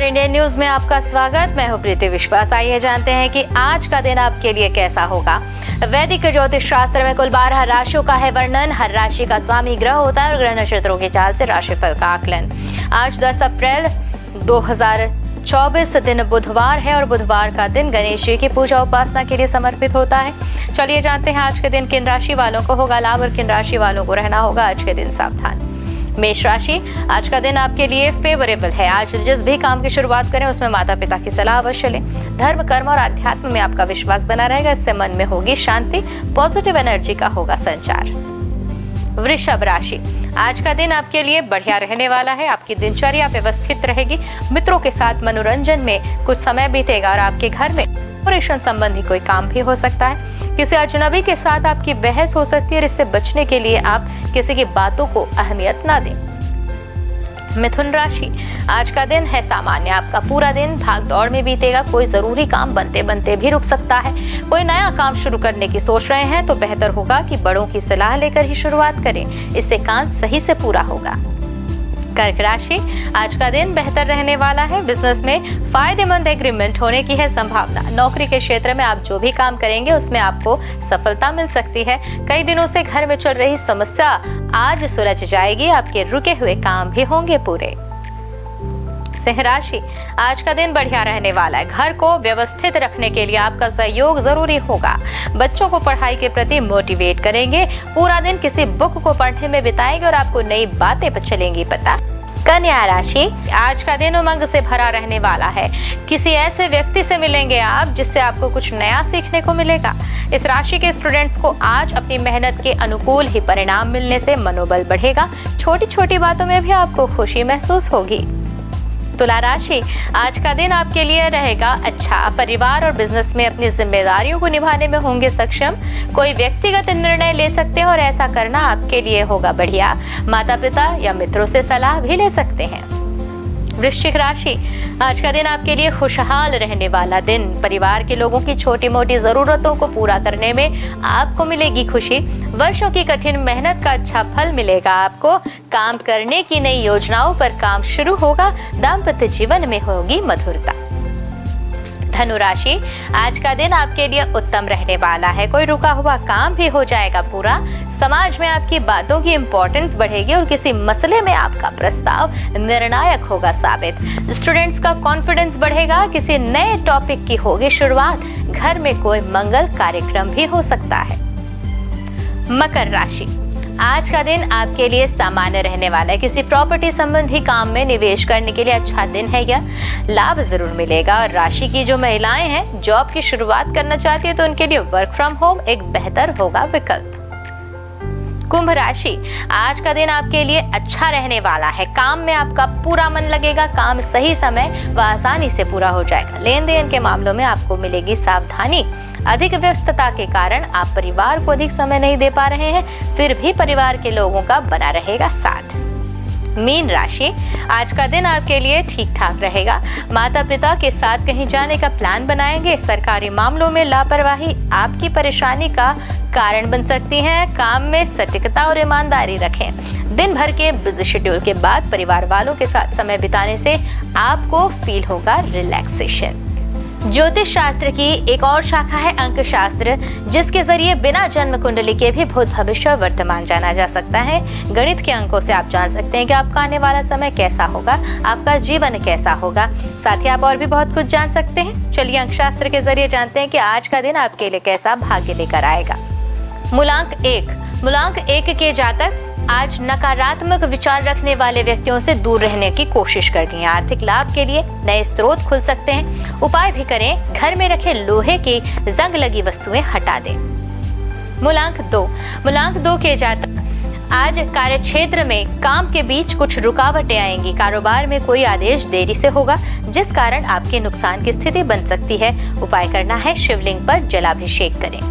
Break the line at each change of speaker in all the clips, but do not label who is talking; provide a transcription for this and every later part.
नमस्कार, Indian news में आपका स्वागत। मैं हूं प्रीति विश्वास। आइए जानते हैं कि आज का दिन आपके लिए कैसा होगा। वैदिक ज्योतिष शास्त्र में कुल 12 राशियों का है वर्णन। हर राशि का स्वामी ग्रह होता है और ग्रह नक्षत्रों की चाल से राशिफल का आकलन। आज 10 अप्रैल 2024 दिन बुधवार है और बुधवार का दिन गणेश जी की पूजा उपासना के लिए समर्पित होता है। चलिए जानते हैं आज के दिन किन राशि वालों को होगा लाभ और किन राशि वालों को रहना होगा आज के दिन सावधान। मेष राशि, आज का दिन आपके लिए फेवरेबल है। आज जिस भी काम की शुरुआत करें उसमें माता पिता की सलाह अवश्य लें। धर्म, कर्म और अध्यात्म में आपका विश्वास बना रहेगा, इससे मन में होगी शांति, पॉजिटिव एनर्जी का होगा संचार। वृषभ राशि, आज का दिन आपके लिए बढ़िया रहने वाला है। आपकी दिनचर्या व्यवस्थित रहेगी। मित्रों के साथ मनोरंजन में कुछ समय बीतेगा और आपके घर में ऑपरेशन संबंधी कोई काम भी हो सकता है। किसी अजनबी के साथ आपकी बहस हो सकती है और इससे बचने के लिए आप किसी की बातों को अहमियत ना दें। मिथुन राशि, आज का दिन है सामान्य। आपका पूरा दिन भाग दौड़ में बीतेगा। कोई जरूरी काम बनते बनते भी रुक सकता है। कोई नया काम शुरू करने की सोच रहे हैं तो बेहतर होगा कि बड़ों की सलाह लेकर ही शुरुआत करें, इससे काम सही से पूरा होगा। कर्क राशि, आज का दिन बेहतर रहने वाला है। बिजनेस में फायदेमंद एग्रीमेंट होने की है संभावना। नौकरी के क्षेत्र में आप जो भी काम करेंगे उसमें आपको सफलता मिल सकती है। कई दिनों से घर में चल रही समस्या आज सुलझ जाएगी। आपके रुके हुए काम भी होंगे पूरे। सिंह राशि, आज का दिन बढ़िया रहने वाला है। घर को व्यवस्थित रखने के लिए आपका सहयोग जरूरी होगा। बच्चों को पढ़ाई के प्रति मोटिवेट करेंगे। पूरा दिन किसी बुक को पढ़ने में बिताएंगे और आपको नई बातें चलेंगी पता। कन्या राशि, आज का दिन उमंग से भरा रहने वाला है। किसी ऐसे व्यक्ति से मिलेंगे आप जिससे आपको कुछ नया सीखने को मिलेगा। इस राशि के स्टूडेंट्स को आज अपनी मेहनत के अनुकूल ही परिणाम मिलने से मनोबल बढ़ेगा। छोटी छोटी बातों में भी आपको खुशी महसूस होगी। तुला राशि, आज का दिन आपके लिए रहेगा अच्छा। परिवार और बिजनेस में अपनी जिम्मेदारियों को निभाने में होंगे सक्षम। कोई व्यक्तिगत निर्णय ले सकते हैं और ऐसा करना आपके लिए होगा बढ़िया। माता पिता या मित्रों से सलाह भी ले सकते हैं। वृश्चिक राशि, आज का दिन आपके लिए खुशहाल रहने वाला दिन। परिवार के लोगों की छोटी मोटी जरूरतों को पूरा करने में आपको मिलेगी खुशी। वर्षों की कठिन मेहनत का अच्छा फल मिलेगा आपको। काम करने की नई योजनाओं पर काम शुरू होगा। दाम्पत्य जीवन में होगी मधुरता। धनु राशि, आज का दिन आपके लिए उत्तम रहने वाला है। कोई रुका हुआ काम भी हो जाएगा पूरा। समाज में आपकी बातों की इम्पोर्टेंस बढ़ेगी और किसी मसले में आपका प्रस्ताव निर्णायक होगा साबित। स्टूडेंट्स का कॉन्फिडेंस बढ़ेगा। किसी नए टॉपिक की होगी शुरुआत। घर में कोई मंगल कार्यक्रम भी हो सकता है। मकर राशि, आज का दिन आपके लिए सामान्य रहने वाला है। किसी प्रॉपर्टी संबंधी काम में निवेश करने के लिए अच्छा दिन है। यह लाभ जरूर मिलेगा। और राशि की जो महिलाएं हैं जॉब की शुरुआत करना चाहती है तो उनके लिए वर्क फ्रॉम होम एक बेहतर होगा विकल्प। कुंभ राशि, आज का दिन आपके लिए अच्छा रहने वाला है। काम में आपका पूरा मन लगेगा। काम सही समय व आसानी से पूरा हो जाएगा। लेन देन के मामलों में आपको मिलेगी सावधानी। अधिक व्यस्तता के कारण आप परिवार को अधिक समय नहीं दे पा रहे हैं, फिर भी परिवार के लोगों का बना रहेगा साथ। मीन राशि, आज का दिन आपके लिए ठीक ठाक रहेगा। माता पिता के साथ कहीं जाने का प्लान बनाएंगे। सरकारी मामलों में लापरवाही आपकी परेशानी का कारण बन सकती है। काम में सटीकता और ईमानदारी रखें। दिन भर के बिजी शेड्यूल के बाद परिवार वालों के साथ समय बिताने से आपको फील होगा रिलैक्सेशन। ज्योतिष शास्त्र की एक और शाखा है अंक शास्त्र, जिसके जरिए बिना जन्म कुंडली के भी भूत भविष्य और वर्तमान जाना जा सकता है। गणित के अंकों से आप जान सकते हैं कि आपका आने वाला समय कैसा होगा, आपका जीवन कैसा होगा। साथ ही आप और भी बहुत कुछ जान सकते हैं। चलिए अंक शास्त्र के जरिए जानते हैं कि आज का दिन आपके लिए कैसा भाग्य लेकर आएगा। मूलांक 1, मूलांक 1 के जातक आज नकारात्मक विचार रखने वाले व्यक्तियों से दूर रहने की कोशिश करनी है। आर्थिक लाभ के लिए नए स्रोत खुल सकते हैं। उपाय भी करें। घर में रखे लोहे की जंग लगी वस्तुएं हटा दें। मूलांक 2, मूलांक 2 के जातक आज कार्य क्षेत्र में काम के बीच कुछ रुकावटें आएंगी। कारोबार में कोई आदेश देरी से होगा जिस कारण आपके नुकसान की स्थिति बन सकती है। उपाय करना है शिवलिंग पर जलाभिषेक करें।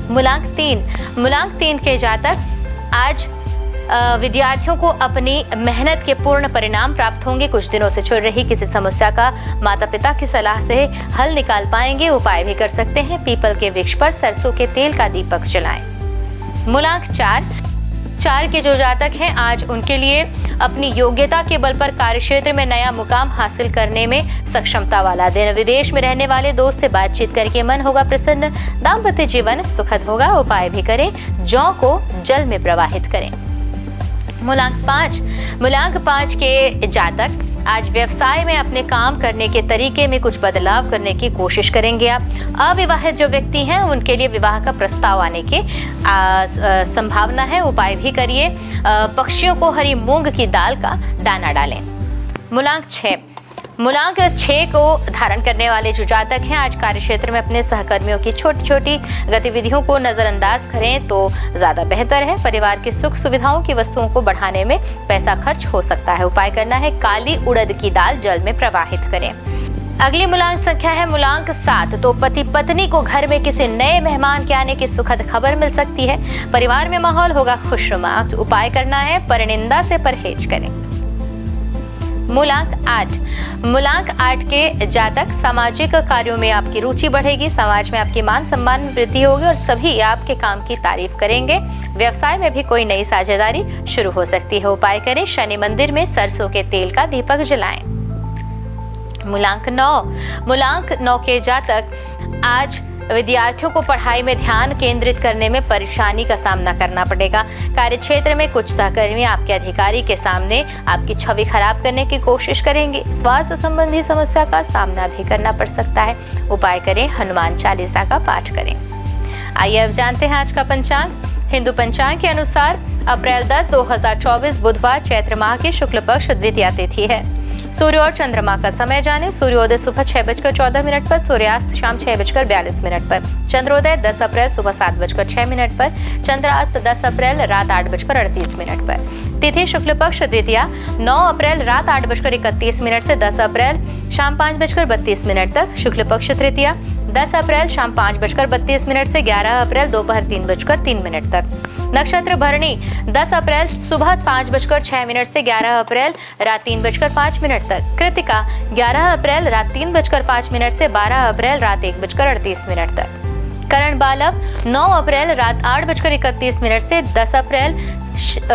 मूलांक 3, मूलांक 3 के जातक आज विद्यार्थियों को अपनी मेहनत के पूर्ण परिणाम प्राप्त होंगे। कुछ दिनों से चल रही किसी समस्या का माता पिता की सलाह से हल निकाल पाएंगे। उपाय भी कर सकते हैं। पीपल के वृक्ष पर सरसों के तेल का दीपक जलाएं। मूलांक 4, 4 के जो जातक हैं, आज उनके लिए अपनी योग्यता के बल पर कार्यक्षेत्र में नया मुकाम हासिल करने में सक्षमता वाला दिन। विदेश में रहने वाले दोस्त से बातचीत करके मन होगा प्रसन्न। दाम्पत्य जीवन सुखद होगा। उपाय भी करें, जौ को जल में प्रवाहित करें। मूलांक 5 के जातक आज व्यवसाय में अपने काम करने के तरीके में कुछ बदलाव करने की कोशिश करेंगे। आप अविवाहित जो व्यक्ति हैं, उनके लिए विवाह का प्रस्ताव आने की संभावना है। उपाय भी करिए, पक्षियों को हरी मूंग की दाल का दाना डालें। मूलांक 6 को धारण करने वाले जो जातक हैं, आज कार्यक्षेत्र में अपने सहकर्मियों की छोटी छोटी गतिविधियों को नजरअंदाज करें तो ज्यादा बेहतर है। परिवार की सुख सुविधाओं की वस्तुओं को बढ़ाने में पैसा खर्च हो सकता है। उपाय करना है, काली उड़द की दाल जल में प्रवाहित करें। अगली मूलांक संख्या है मूलांक 7। तो पति पत्नी को घर में किसी नए मेहमान के आने की सुखद खबर मिल सकती है। परिवार में माहौल होगा खुशनुमा। उपाय करना है, परनिंदा से परहेज करें। मूलांक 8 के जातक, सामाजिक कार्यों में आपकी रुचि बढ़ेगी। समाज में आपकी मान सम्मान में वृद्धि होगी और सभी आपके काम की तारीफ करेंगे। व्यवसाय में भी कोई नई साझेदारी शुरू हो सकती है। उपाय करें, शनि मंदिर में सरसों के तेल का दीपक जलाएं। मूलांक 9 के जातक, आज विद्यार्थियों को पढ़ाई में ध्यान केंद्रित करने में परेशानी का सामना करना पड़ेगा। कार्यक्षेत्र में कुछ सहकर्मी आपके अधिकारी के सामने आपकी छवि खराब करने की कोशिश करेंगे। स्वास्थ्य संबंधी समस्या का सामना भी करना पड़ सकता है। उपाय करें, हनुमान चालीसा का पाठ करें। आइए अब जानते हैं आज का पंचांग। हिंदू पंचांग के अनुसार अप्रैल 10, 2024 बुधवार चैत्र माह की शुक्ल पक्ष द्वितीया तिथि है। सूर्य और चंद्रमा का समय जाने। सूर्योदय सुबह 6:14 पर, सूर्यास्त शाम 6:42 पर, चंद्रोदय 10 अप्रैल सुबह 7:06 पर, चंद्रास्त 10 अप्रैल रात 8:38 पर। तिथि शुक्ल पक्ष द्वितीया 9 अप्रैल रात 8:31 से 10 अप्रैल शाम 5:32 तक। शुक्ल पक्ष तृतीया 10 अप्रैल शाम 5:32 से 11 अप्रैल दोपहर 3:03 तक। नक्षत्र भरणी 10 अप्रैल सुबह 5:06 से 11 अप्रैल रात 3:05 तक। कृतिका 11 अप्रैल रात 3:05 से 12 अप्रैल रात 1:38 तक। करण बालव 9 अप्रैल रात 8:31 से 10 अप्रैल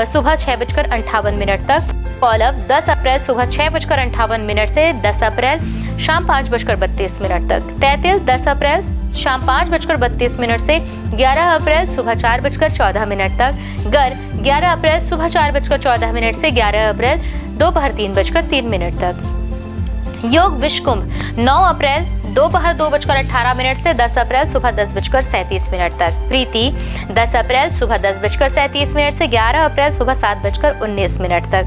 सुबह 6:58 तक। पौलव 10 अप्रैल सुबह 6:58 से 10 अप्रैल शाम 5:32 तक। तैतिल 10 अप्रैल शाम 5:32 से 11 अप्रैल सुबह 4:14 तक। गर 11 अप्रैल सुबह 4:14 से 11 अप्रैल दोपहर 3:03 तक। योग विषकुंभ 9 अप्रैल दोपहर 2:18 से 10 अप्रैल सुबह 10:37 तक। प्रीति 10 अप्रैल सुबह 10:37 से 11 अप्रैल सुबह 7:19 तक।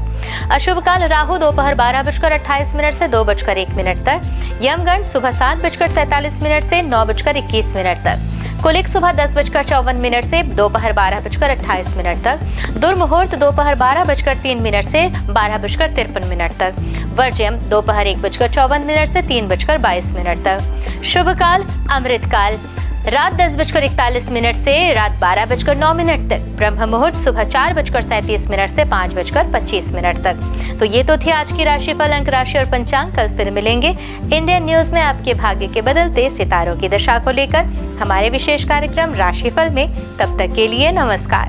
अशुभ काल राहु दोपहर 12:28 से 2:01 तक। यमगण सुबह 7:47 से 9:21 तक। कुलिक सुबह 10:54 से दोपहर 12:28 तक। दुर्मुहूर्त दोपहर 12:03 से 12:53 तक। वर्ज्यम दोपहर 1:54 से 3:22 तक। शुभ काल अमृत काल रात 10:41 से रात 12:09 तक। ब्रह्म मुहूर्त सुबह 4:37 से 5:25 तक। तो ये तो थी आज की राशिफल, अंक राशि और पंचांग। कल फिर मिलेंगे इंडियन न्यूज में आपके भाग्य के बदलते सितारों की दशा को लेकर हमारे विशेष कार्यक्रम राशिफल में। तब तक के लिए नमस्कार।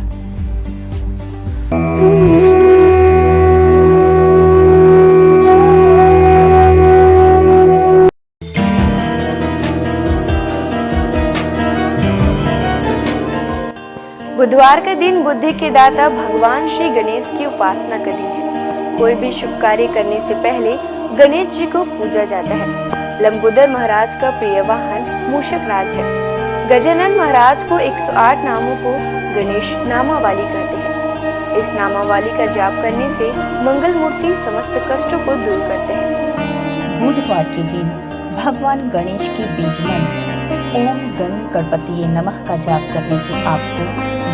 बुधवार का दिन बुद्धि के दाता भगवान श्री गणेश की उपासना का दिन है। कोई भी शुभ कार्य करने से पहले गणेश जी को पूजा जाता है। लंबोदर महाराज का प्रिय वाहन मूषक राज है। गजानन महाराज को 108 नामों को गणेश नामावली कहते हैं। इस नामावली का जाप करने से मंगल मूर्ति समस्त कष्टों को दूर करते हैं।
बुधवार के दिन भगवान गणेश की बीज मंत्र ओम गं गणपतिये नमः का जाप करने से आपको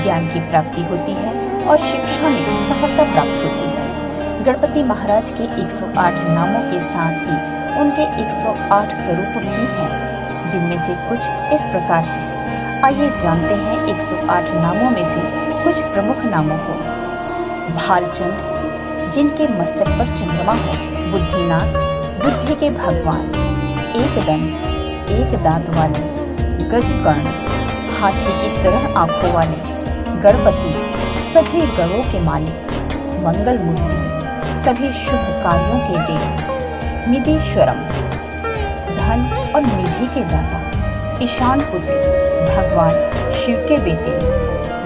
ज्ञान की प्राप्ति होती है और शिक्षा में सफलता प्राप्त होती है। गणपति महाराज के 108 नामों के साथ ही उनके 108 स्वरूप भी हैं, जिनमें से कुछ इस प्रकार हैं। आइए जानते हैं 108 नामों में से कुछ प्रमुख नामों को। भालचंद्र, जिनके मस्तक पर चंद्रमा हो। बुद्धिनाथ, बुद्धि के भगवान। एकदंत, एक दांत वाले। गजकर्ण, हाथी की तरह आंखों वाले। गणपति, सभी गणों के मालिक, मंगल मूर्ति, सभी शुभ कार्यों के देव, निधीश्वरम, धन और निधि के दाता, ईशान पुत्र, भगवान शिव के बेटे,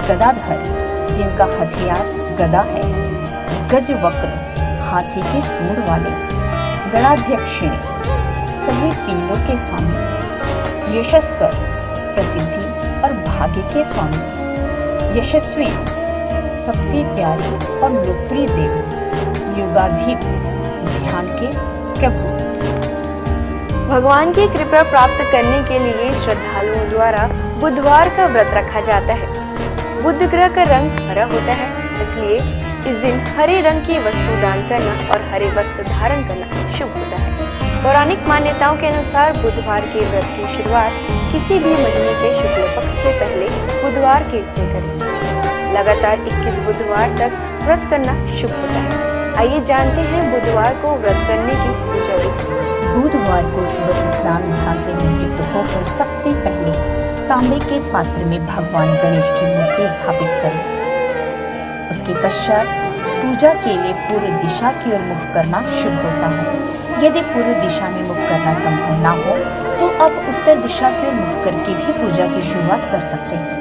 गदाधर, जिनका हथियार गदा है, गजवक्र, हाथी के सूंड वाले, गणाध्यक्षिणी, सभी पिंडों के स्वामी, यशस्कर, प्रसिद्धि और भाग्य के स्वामी, यशस्वी, सबसे प्यारे और लोकप्रिय देव, युगाधिप, ध्यान के प्रभु।
भगवान की कृपा प्राप्त करने के लिए श्रद्धालुओं द्वारा बुधवार का व्रत रखा जाता है। बुध ग्रह का रंग हरा होता है, इसलिए इस दिन हरे रंग की वस्तु दान करना और हरे वस्त्र धारण करना शुभ होता है। पौराणिक मान्यताओं के अनुसार बुधवार के व्रत की शुरुआत किसी भी महीने के शुक्ल पक्ष से पहले बुधवार के से करें। लगातार 21 बुधवार तक व्रत करना शुभ होता है। आइए जानते हैं बुधवार को व्रत करने की पूजा विधि।
बुधवार को सुबह स्नान ध्यान से निवृत्त होकर सबसे पहले तांबे के पात्र में भगवान गणेश की मूर्ति स्थापित करें। उसके पश्चात पूजा के लिए पूर्व दिशा की ओर मुख करना शुभ होता है। यदि पूर्व दिशा में मुख करना संभव ना हो तो आप उत्तर दिशा की ओर मुख करके भी पूजा की शुरुआत कर सकते हैं।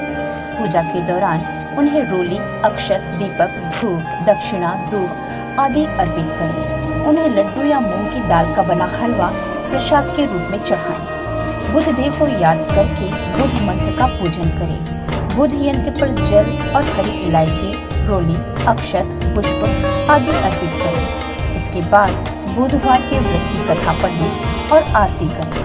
पूजा के दौरान उन्हें रोली, अक्षत, दीपक, धूप, दक्षिणा, दूध आदि अर्पित करें। उन्हें लड्डू या मूंग की दाल का बना हलवा प्रसाद के रूप में चढ़ाएं। बुध देव को याद करके बुध मंत्र का पूजन करें। बुध यंत्र पर जल और हरी इलायची, रोली, अक्षत, पुष्प आदि अर्पित करें। इसके बाद बुधवार के व्रत की कथा पढ़ें और आरती करें।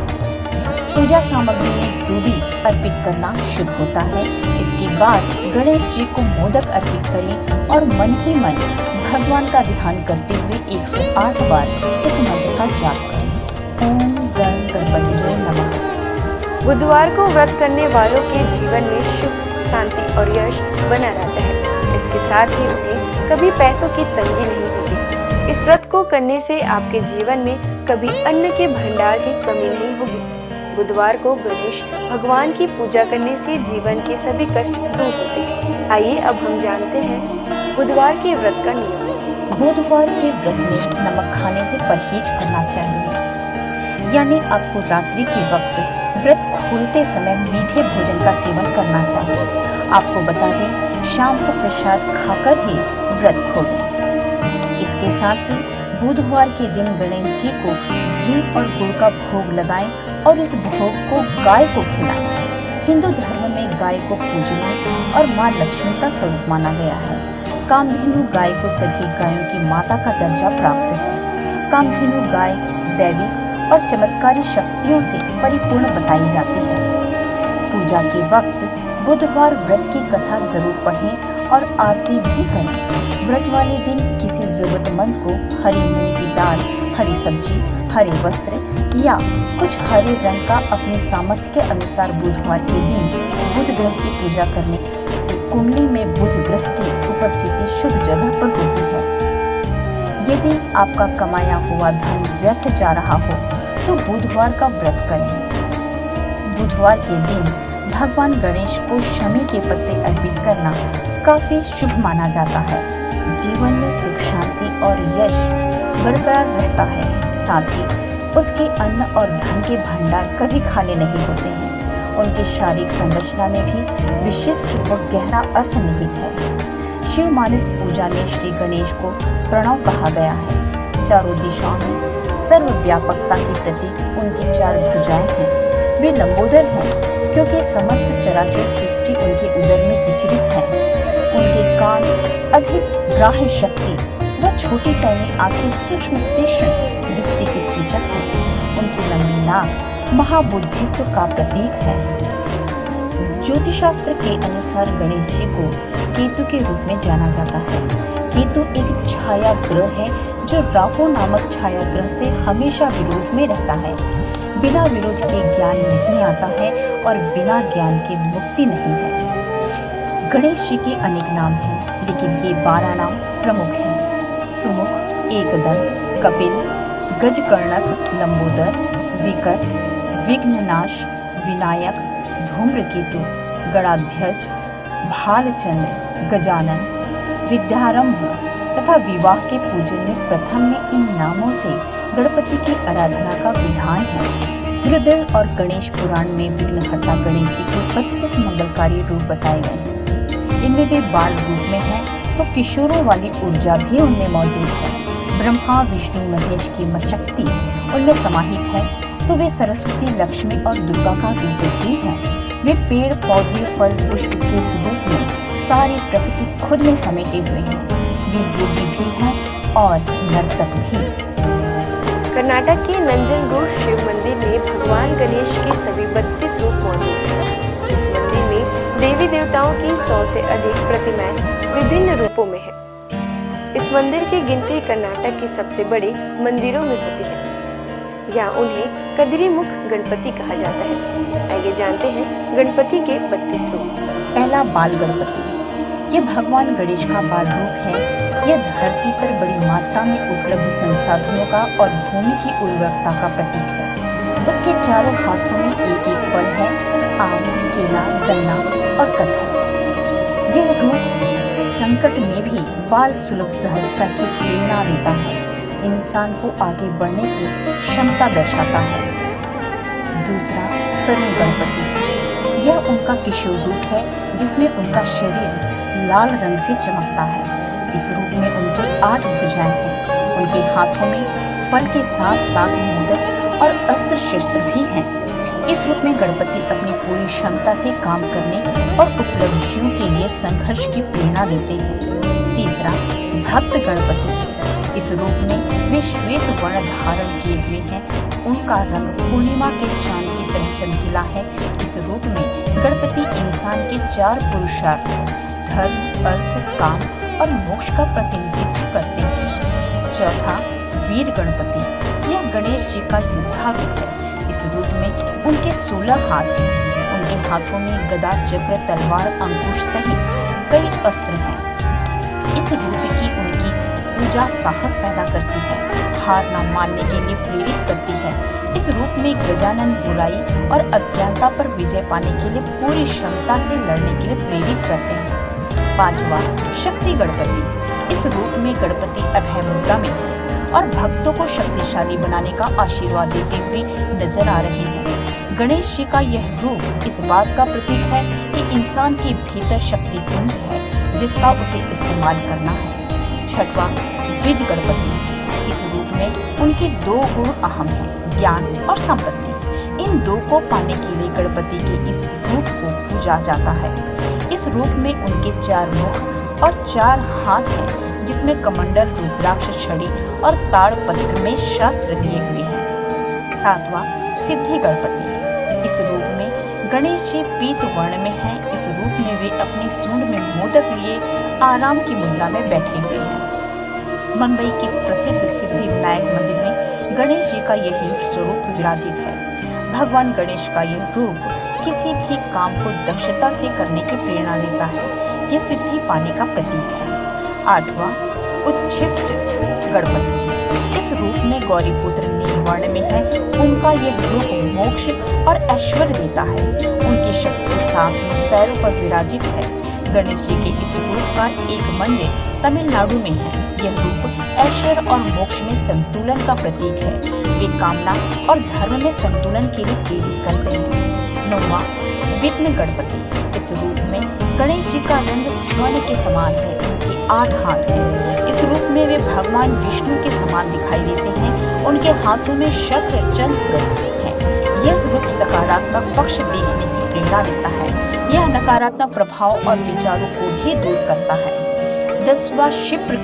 पूजा सामग्री में दूबी अर्पित करना शुभ होता है। इसके बाद गणेश जी को मोदक अर्पित करें और मन ही मन भगवान का ध्यान करते हुए 108 बार इस मंत्र का जाप करें। ओम गण गणपतिये नमः।
बुधवार को व्रत करने वालों के जीवन में सुख, शांति और यश बना रहता है। इसके साथ ही उन्हें कभी पैसों की तंगी नहीं होगी। इस व्रत को करने से आपके जीवन में कभी अन्न के भंडार की कमी नहीं होगी। बुधवार को गणेश भगवान की पूजा करने से जीवन के सभी कष्ट दूर होते हैं। आइए अब हम जानते हैं बुधवार के व्रत का नियम।
बुधवार के व्रत में नमक खाने से परहेज करना चाहिए, यानी आपको रात्रि के वक्त व्रत खोलते समय मीठे भोजन का सेवन करना चाहिए। आपको बता दें, शाम को प्रसाद खाकर ही व्रत खोलें। इसके साथ ही बुधवार के दिन गणेश जी को घी और गुड़ का भोग लगाएं और इस भोग को गाय को खिलाएं। हिंदू धर्म में गाय को पूजने और माँ लक्ष्मी का स्वरूप माना गया है। कामधेनु गाय को सभी गायों की माता का दर्जा प्राप्त है। कामधेनु गाय दैविक और चमत्कारी शक्तियों से परिपूर्ण बताई जाती है। पूजा के वक्त बुधवार व्रत की कथा जरूर पढ़ें और आरती भी करें। व्रत वाले दिन किसी जरूरतमंद को हरी मूंग की दाल, हरी सब्जी, हरे वस्त्र या कुछ हरे रंग का अपने सामर्थ्य के अनुसार बुधवार के दिन बुध ग्रह की पूजा करने से कुंडली में बुध ग्रह की उपस्थिति शुभ जगह पर होती है। यदि आपका कमाया हुआ धन व्यर्थ जा रहा हो तो बुधवार का व्रत करें। बुधवार के दिन भगवान गणेश को शमी के पत्ते अर्पित करना काफी शुभ माना जाता है। जीवन में सुख, शांति और यश बरकरार रहता है। साथ ही उसके अन्न और धन के भंडार कभी खाली नहीं होते हैं। उनकी शारीरिक संरचना में भी विशिष्ट और गहरा अर्थ निहित है। शिव मानस पूजा में श्री गणेश को प्रणव कहा गया है। चारों दिशाओं में सर्वव्यापकता के प्रतीक उनकी 4 भुजाएं हैं। वे लंबोदर हैं क्योंकि समस्त चराचर सृष्टि उनके उदर में विचरित है। उनके कान अधिक ग्राह्य शक्ति व छोटी पैनी आंखें सूक्ष्म तीक्ष्ण दृष्टि की सूचक है। उनकी लंबी नाक महाबुद्धित्व का प्रतीक है। ज्योतिषशास्त्र के अनुसार गणेश जी को केतु के रूप में जाना जाता है। केतु एक छाया ग्रह है जो राहु नामक छाया ग्रह से हमेशा विरोध में रहता है। बिना विरोध के ज्ञान नहीं आता है और बिना ज्ञान के मुक्ति नहीं है। गणेश जी के अनेक नाम हैं, लेकिन ये 12 नाम प्रमुख हैं। सुमुख, एकदंत, कपिल, गजकर्णक, लंबोदर, विकट, विघ्ननाश, विनायक, धूम्रकेतु, गणाध्यक्ष, भालचंद्र, गजानन, विद्यारंभ तथा विवाह के पूजन में प्रथम में इन नामों से गणपति की आराधना का विधान है। रुद्र और गणेश पुराण में विघ्नहर्ता गणेश जी के 32 मंगलकारी रूप बताए गए हैं। इनमें वे बाल रूप में हैं तो किशोरों वाली ऊर्जा भी उनमें मौजूद है। ब्रह्मा विष्णु महेश की शक्ति उनमें समाहित है तो वे सरस्वती लक्ष्मी और दुर्गा का रूप भी हैं। वे पेड़ पौधे फल पुष्प के स्वरूप में सारी प्रकृति खुद में समेटे हुए हैं। वे योगी भी हैं और नर्तक भी।
कर्नाटक के नंजनगुड शिव मंदिर में भगवान गणेश के सभी 32 रूप मौजूद हैं। इस मंदिर में देवी देवताओं की 100 से अधिक प्रतिमाएं विभिन्न रूपों में है। इस मंदिर की गिनती कर्नाटक के सबसे बड़े मंदिरों में होती है। यहाँ उन्हें कदरी मुख गणपति कहा जाता है। आइए जानते हैं गणपति के 32 रूप।
पहला बाल गणपति। यह भगवान गणेश का बाल रूप है। यह धरती पर बड़ी मात्रा में उपलब्ध संसाधनों का और भूमि की उर्वरकता का प्रतीक है। उसके चारों हाथों में एक एक फल है, आम, केला, गन्ना और कटहल। यह रूप संकट में भी बाल सुलभ सहजता की प्रेरणा देता है, इंसान को आगे बढ़ने की क्षमता दर्शाता है। दूसरा तरुण गणपति। यह उनका किशोर रूप है जिसमें उनका शरीर लाल रंग से चमकता है। इस रूप में उनकी 8 भुजाएं हैं। उनके हाथों में फल के साथ साथ मोदक और अस्त्र शस्त्र भी हैं। इस रूप में गणपति अपनी पूरी क्षमता से काम करने और उपलब्धियों के लिए संघर्ष की प्रेरणा देते हैं। तीसरा भक्त गणपति। इस रूप में वे श्वेत वर्ण धारण किए हुए हैं। उनका रंग पूर्णिमा के चांद की तरह चमकीला है। इस रूप में गणपति इंसान के 4 पुरुषार्थ धर्म, अर्थ, काम और मोक्ष का प्रतिनिधित्व करते हैं। चौथा वीर गणपति। यह गणेश जी का योद्धा रूप है। इस रूप में उनके 16 हाथ हैं। उनके हाथों में गदा, चक्र, तलवार, अंकुश सहित कई अस्त्र हैं। इस रूप की उनकी पूजा साहस पैदा करती है, हार न मानने के लिए प्रेरित करती है। इस रूप में गजानन बुराई और अज्ञानता पर विजय पाने के लिए पूरी क्षमता से लड़ने के लिए प्रेरित करते हैं। पांचवा शक्ति गणपति। इस रूप में गणपति अभय मुद्रा में है और भक्तों को शक्तिशाली बनाने का आशीर्वाद देते हुए नजर आ रहे हैं। गणेश जी का यह रूप इस बात का प्रतीक है कि इंसान के भीतर शक्ति कुंज है जिसका उसे इस्तेमाल करना है। छठवां द्विज गणपति। इस रूप में उनके 2 गुण अहम हैं, ज्ञान और संपत्ति। इन 2 को पाने के लिए गणपति के इस रूप को पूजा जाता है। इस रूप में उनके 4 मुख और 4 हाथ हैं जिसमें कमंडल, रुद्राक्ष, छड़ी और ताड़पत्र में शस्त्र लिए हुए हैं। सातवां सिद्धि गणपति। इस रूप में गणेश जी पीत वर्ण में हैं। इस रूप में वे अपने सूंड में मोदक लिए आराम की मुद्रा में बैठे हुए हैं। मुंबई के प्रसिद्ध सिद्धि विनायक मंदिर में गणेश जी का यही स्वरूप विराजित है। भगवान गणेश का यह रूप किसी भी काम को दक्षता से करने की प्रेरणा देता है। ये सिद्धि पाने का प्रतीक है। आठवां उच्छिष्ट गणपति। इस रूप में गौरीपुत्र नीलवर्ण में है। उनका यह रूप मोक्ष और ऐश्वर्य देता है। उनकी शक्ति साथ में पैरों पर विराजित है। गणेश जी के इस रूप का एक मंदिर तमिलनाडु में है। यह रूप ऐश्वर्य और मोक्ष में संतुलन का प्रतीक है। वे कामना और धर्म में संतुलन के लिए प्रेरित करते हैं। नौवां विघ्न गणपति। इस रूप में गणेश जी का रंग स्वर्ण के समान है। उनके 8 हाथ हैं। इस रूप में वे भगवान विष्णु के समान दिखाई देते हैं। उनके हाथों में शक्र चक्र है। यह रूप सकारात्मक पक्ष देखने की प्रेरणा देता है। यह नकारात्मक प्रभाव और विचारों को भी दूर करता है। 10वां क्षिप्र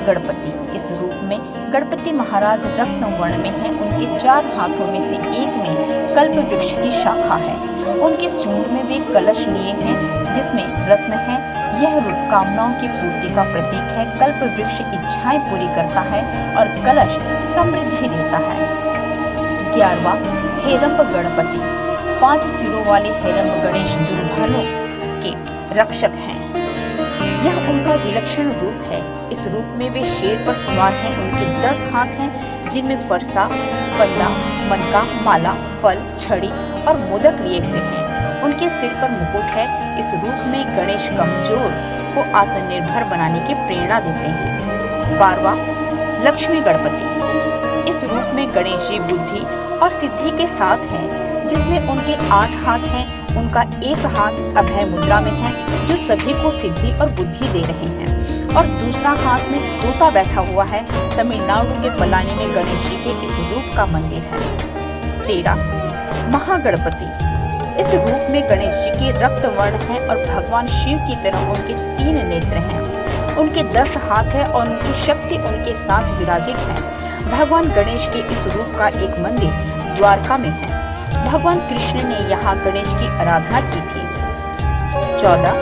गणपति। इस रूप में गणपति महाराज रत्न वर्ण में हैं। उनके 4 हाथों में से एक में कल्प वृक्ष की शाखा है। उनके सूंड में वे कलश लिए हैं जिसमें रत्न है। यह रूप कामनाओं की पूर्ति का प्रतीक है। कल्प वृक्ष इच्छाएं पूरी करता है और कलश समृद्धि देता है। 11वां हेरंब गणपति। 5 सिरों वाले हेरंब गणेश दुर्बलों के रक्षक हैं। यह उनका विलक्षण रूप है। इस रूप में वे शेर पर सवार हैं। उनके 10 हाथ हैं जिनमें फरसा, फंदा, मनका, माला, फल, छड़ी और मोदक लिए हुए हैं। उनके सिर पर मुकुट है। इस रूप में गणेश कमजोर को आत्मनिर्भर बनाने की प्रेरणा देते हैं। 12वां लक्ष्मी गणपति। इस रूप में गणेश जी बुद्धि और सिद्धि के साथ हैं, जिसमें उनके 8 हाथ हैं। उनका एक हाथ अभय मुद्रा में है, जो सभी को सिद्धि और बुद्धि दे रहे हैं, और दूसरा हाथ में तोता बैठा हुआ है। तमिलनाडु के पलानी में गणेश जी के इस रूप का मंदिर है। 13 महागणपति। इस रूप में गणेश जी के रक्त वर्ण है और भगवान शिव की तरह उनके 3 नेत्र हैं। उनके 10 हाथ है और उनकी शक्ति उनके साथ विराजित है। भगवान गणेश के इस रूप का एक मंदिर द्वारका में है। भगवान कृष्ण ने यहाँ गणेश की आराधना की थी। 14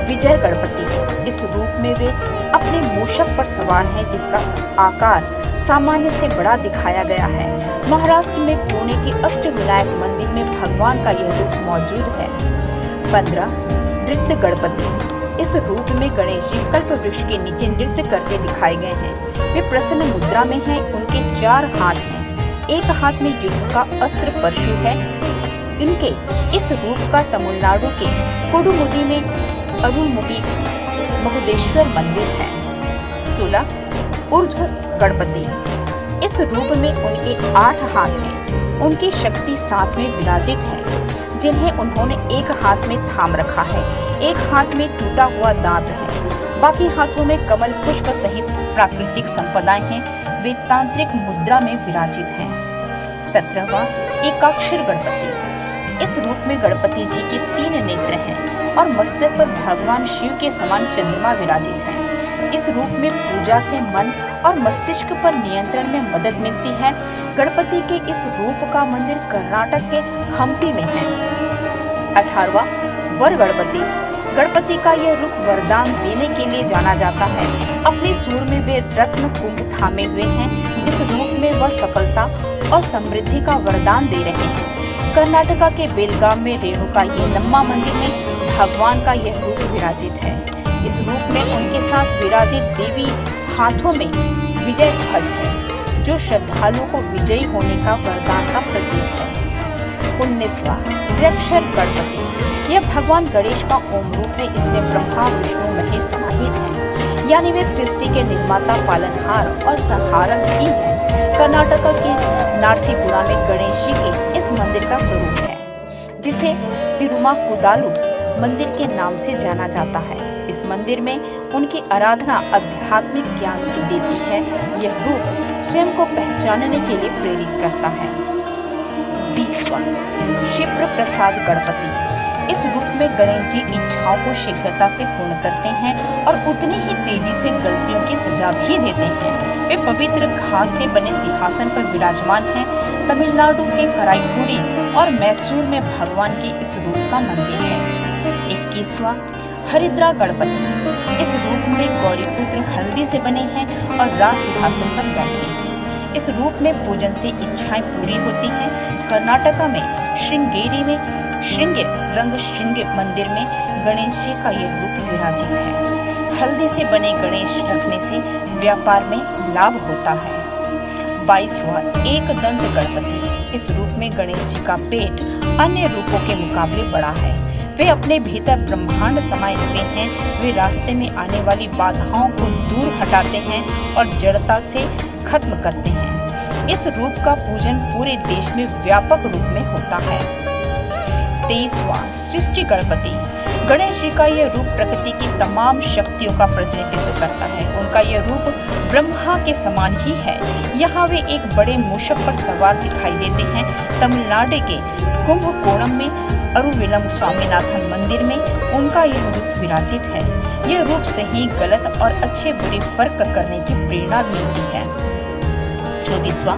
विजय गणपति। इस रूप में वे अपने मूषक पर सवार हैं, जिसका आकार सामान्य से बड़ा दिखाया गया है। महाराष्ट्र में पुणे के अष्टविनायक मंदिर में भगवान का यह रूप मौजूद है। 15 नृत्य गणपति। इस रूप में गणेश जी कल्प वृक्ष के नीचे नृत्य करते दिखाए गए हैं। वे प्रसन्न मुद्रा में हैं। उनके 4 हाथ हैं। एक हाथ में युद्ध का अस्त्र परशु है। इनके इस रूप का तमिलनाडु के कोडुमुदी में अरुमुगी महुदेश्वर मंदिर है। 16 ऊर्ध्व गणपति। इस रूप में उनके 8 हाथ हैं। उनकी शक्ति साथ में विराजित है, जिन्हें उन्होंने एक हाथ में थाम रखा है। एक हाथ में टूटा हुआ दांत है, बाकी हाथों में कमल पुष्प सहित प्राकृतिक संपदाएं हैं। वे तांत्रिक मुद्रा में विराजित हैं। 17वां एकाक्षर गणपति। इस रूप में गणपति जी के 3 नेत्र हैं और मस्तक पर भगवान शिव के समान चंद्रमा विराजित है। इस रूप में पूजा से मन और मस्तिष्क पर नियंत्रण में मदद मिलती है। गणपति के इस रूप का मंदिर कर्नाटक के हम्पी में है। 18वां वर गणपति। गणपति का यह रूप वरदान देने के लिए जाना जाता है। अपने सूर में वे रत्न कुंभ थामे हुए हैं। इस रूप में वह सफलता और समृद्धि का वरदान दे रहे हैं। कर्नाटका के बेलगाम में रेणुका यल्लम्मा मंदिर में भगवान का यह रूप विराजित है। इस रूप में उनके साथ विराजित देवी हाथों में विजय ध्वज है, जो श्रद्धालुओं को विजयी होने का वरदान का प्रतीक है। 19वां त्र्यक्षर गणपति। यह भगवान गणेश का ओम रूप है। इसमें ब्रह्मा विष्णु महेश समाहित हैं, यानी वे सृष्टि के निर्माता, पालनहार और संहारक भी हैं। कर्नाटक के नारसीपुरा में गणेश जी के इस मंदिर का स्वरूप है, जिसे तिरुमाकुदालु मंदिर के नाम से जाना जाता है। इस मंदिर में उनकी आराधना आध्यात्मिक ज्ञान देती है। यह रूप स्वयं को पहचानने के लिए प्रेरित करता है। 20वां शिप्र प्रसाद गणपति। इस रूप में गणेश जी इच्छाओं को शीघ्रता से पूर्ण करते हैं और उतनी ही तेजी से गलतियों की सजा भी देते हैं। वे पवित्र घास से बने सिंहासन पर विराजमान हैं। तमिलनाडु के कराईकुड़ी और मैसूर में भगवान के इस रूप का मंदिर है। 21वां हरिद्रा गणपति। इस रूप में गौरीपुत्र हल्दी से बने हैं और राज सिंहासन पर बैठे हैं। इस रूप में पूजन से इच्छाएं पूरी होती हैं। कर्नाटका में श्रृंगेरी में श्रृंग मंदिर में गणेश जी का यह रूप विराजित है। हल्दी से बने गणेश रखने से व्यापार में लाभ होता है। 22वां एक दंत गणपति। इस रूप में गणेश जी का पेट अन्य रूपों के मुकाबले बड़ा है। वे अपने भीतर ब्रह्मांड समाये हुए हैं। वे रास्ते में आने वाली बाधाओं को दूर हटाते हैं और जड़ता से खत्म करते हैं। इस रूप का पूजन पूरे देश में व्यापक रूप में होता है। 23वां सृष्टि गणपति। गणेश जी का यह रूप प्रकृति की तमाम शक्तियों का प्रतिनिधित्व करता है। उनका यह रूप ब्रह्मा के समान ही है। यहाँ वे एक बड़े मूषक पर सवार दिखाई देते हैं। तमिलनाडु के कुंभकोणम में अरुविलम स्वामीनाथन मंदिर में उनका यह रूप विराजित है। यह रूप सही, गलत और अच्छे बुरे फर्क करने की प्रेरणा मिलती है। 24वां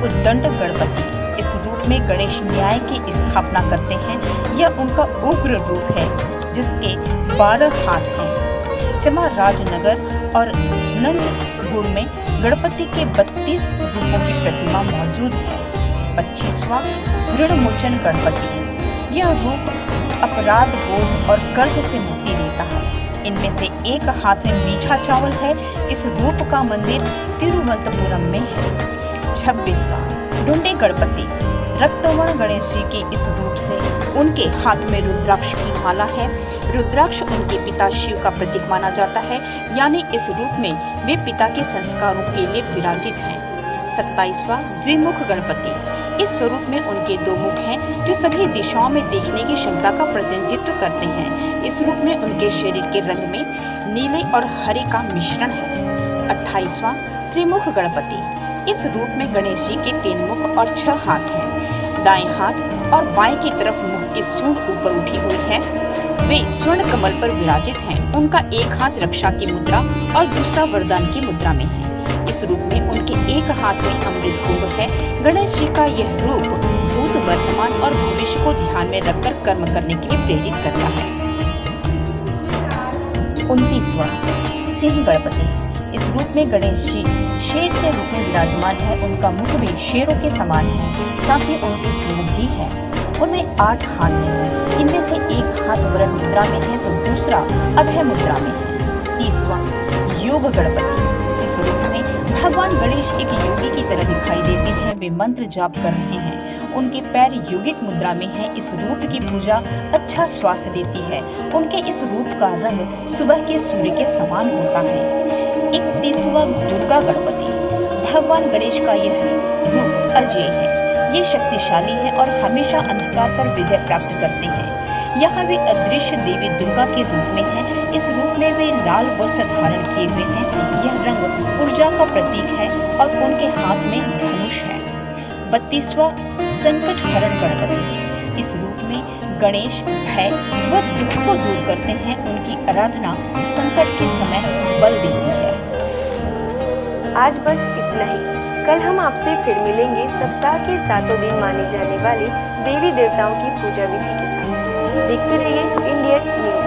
उद्दंड गणपति। इस रूप में गणेश न्याय की स्थापना करते हैं। यह उनका उग्र रूप है, जिसके 12 हाथ हैं। चामराजनगर और नंजगुड़ में गणपति के 32 रूपों की प्रतिमा मौजूद है। 25वां ऋणमोचन गणपति। यह रूप अपराध बोध और कर्ज से मुक्ति देता है। इनमें से एक हाथ में मीठा चावल है। इस रूप का मंदिर तिरुवनंतपुरम में है। 26वां ढूंढे गणपति। रक्तवर्ण गणेश जी के इस रूप से उनके हाथ में रुद्राक्ष की माला है। रुद्राक्ष उनके पिता शिव का प्रतीक माना जाता है, यानी इस रूप में वे पिता के संस्कारों के लिए विराजित हैं। 27वां द्विमुख गणपति। इस स्वरूप में उनके दो मुख हैं जो सभी दिशाओं में देखने की क्षमता का प्रतिनिधित्व करते हैं। इस रूप में उनके शरीर के रंग में नीले और हरे का मिश्रण है। 28वां त्रिमुख गणपति। इस रूप में गणेश जी के 3 मुख और 6 हाथ हैं। दाएं हाथ और बाएं की तरफ मुख की सूंड ऊपर उठी हुई है। वे स्वर्ण कमल पर विराजित हैं। उनका एक हाथ रक्षा की मुद्रा और दूसरा वरदान की मुद्रा में है। इस रूप में उनके एक हाथ में अमृत कुंभ है। गणेश जी का यह रूप भूत, वर्तमान और भविष्य को ध्यान में रखकर कर्म करने के लिए प्रेरित करता है। 29वां सिंह गणपति। इस रूप में गणेश जी शेर के रूप में विराजमान है। उनका मुख भी शेरों के समान है, साथ ही उनकी सूंड भी है। उनमें 8 हाथ हैं। इनमें से एक हाथ वरद मुद्रा में है तो दूसरा अभय मुद्रा में है। 30वां योग गणपति। इस रूप में भगवान गणेश एक योगी की तरह दिखाई देते हैं। वे मंत्र जाप कर रहे हैं। उनके पैर योगिक मुद्रा में हैं। इस रूप की पूजा अच्छा स्वास्थ्य देती है। उनके इस रूप का रंग सुबह के सूर्य के समान होता है। 31वां दुर्गा गणपति। भगवान गणेश का यह रूप अजेय है। ये शक्तिशाली है और हमेशा अंधकार पर विजय प्राप्त करते हैं। यहाँ वे अदृश्य देवी दुर्गा के रूप में हैं। इस रूप में वे लाल वस्त्र धारण किए हुए हैं। यह रंग ऊर्जा का प्रतीक है और उनके हाथ में धनुष है। 32वां संकट हरण गणपति। इस रूप में गणेश भय व दुख को दूर करते हैं। उनकी आराधना संकट के समय बल देती है।
आज बस इतना ही। कल हम आपसे फिर मिलेंगे सप्ताह के 7 दिन माने जाने वाले देवी देवताओं की पूजा विधि के साथ। देखते रहिए इंडियन न्यूज।